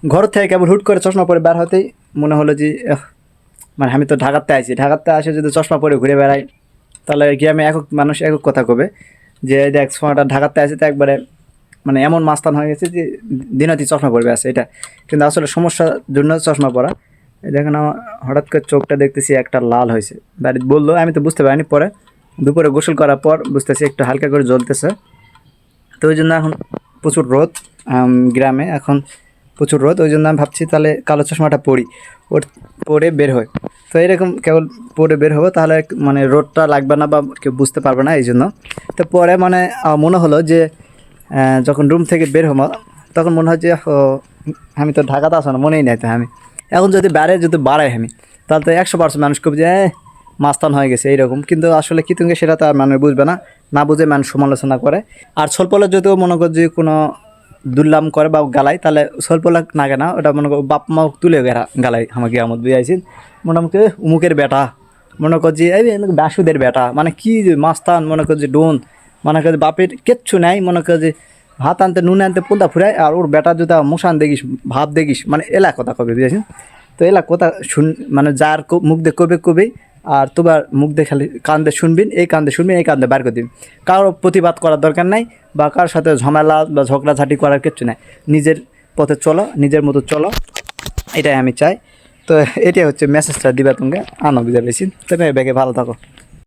ঘর থেকে কেবল হুট করে চশমা পরে বের হতেই মনে হলো যে মানে আমি তো ঢাকাতে আছি, ঢাকাতে আসে যদি চশমা পরে ঘুরে বেড়াই তাহলে গ্রামে একক মানুষ একক কথা কবে যে এই দেখ সময়টা ঢাকাতে আছে তো একবারে মানে এমন মাস্তান হয়ে গেছে যে দিনরাতি চশমা পরবে আছে এটা। কিন্তু আসলে সমস্যার জন্য চশমা পরা। এই দেখেন আমার হঠাৎ করে চোখটা দেখতেছি একটা লাল হয়েছে, বাড়িতে বললো আমি তো বুঝতে পারিনি, পরে দুপুরে গোসল করার পর বুঝতেছি একটু হালকা করে জ্বলতেছে। তো ওই জন্য এখন প্রচুর রোদ, গ্রামে এখন প্রচুর রোদ, ওই জন্য আমি ভাবছি তাহলে কালো চশমাটা পরি, ওর পরে বের হয়। তো এরকম কেবল পরে বের হবো তাহলে মানে রোদটা লাগবে না বা কেউ বুঝতে পারবে না এই জন্য। তো পরে মানে মনে হলো যে যখন রুম থেকে বের হবো তখন মনে হয় যে আমি তো ঢাকাতে আসো না মনেই নাই তো আমি এখন যদি যদি বাড়াই আমি তাহলে তো 100% মানুষ খুব যে মাস্তান হয়ে গেছে এইরকম। কিন্তু আসলে কি তুমি সেটা তো আর মানুষ বুঝবে না, না বুঝে মানুষ সমালোচনা করে। আর ছলপলে যদিও মনে কর যে কোনো দুর্লাম করে বা গালাই তাহলে ছলপলা নাগে না, ওটা মনে কর বাপ মা তুলে গালাই আমাকে আমদ দিয়ে আইসিন মোটামুটি উমুকের বেটা, মনে কর যে এই বাসুদের বেটা, মানে কি যে মাস্তান মনে কর যে ডোন, মনে কর যে বাপের কিচ্ছু নাই, মনে কর যে ভাত আনতে নুন আনতে পোদা ফুরায় আর ওর বেটা যদি মুসান দেখিস ভাব দেখিস মানে এলা কথা কবে বুঝেছেন। তো এলা কথা মানে যার মুখ দিয়ে কবে কবে আর তোমার মুখ দিয়ে খালি কান্দে শুনবিন, এই কান্দে শুনবিন, এই কান্দে বার করে দিন। কারোর প্রতিবাদ করার দরকার নাই বা কারোর সাথে ঝামেলা বা ঝগড়াঝাটি করার কিচ্ছু নাই, নিজের পথে চলো, নিজের মতো চলো, এটাই আমি চাই। তো এটাই হচ্ছে মেসেজটা দিবা তুমি আনো বুঝে পেয়েছি। তবে ব্যাগে ভালো থাকো।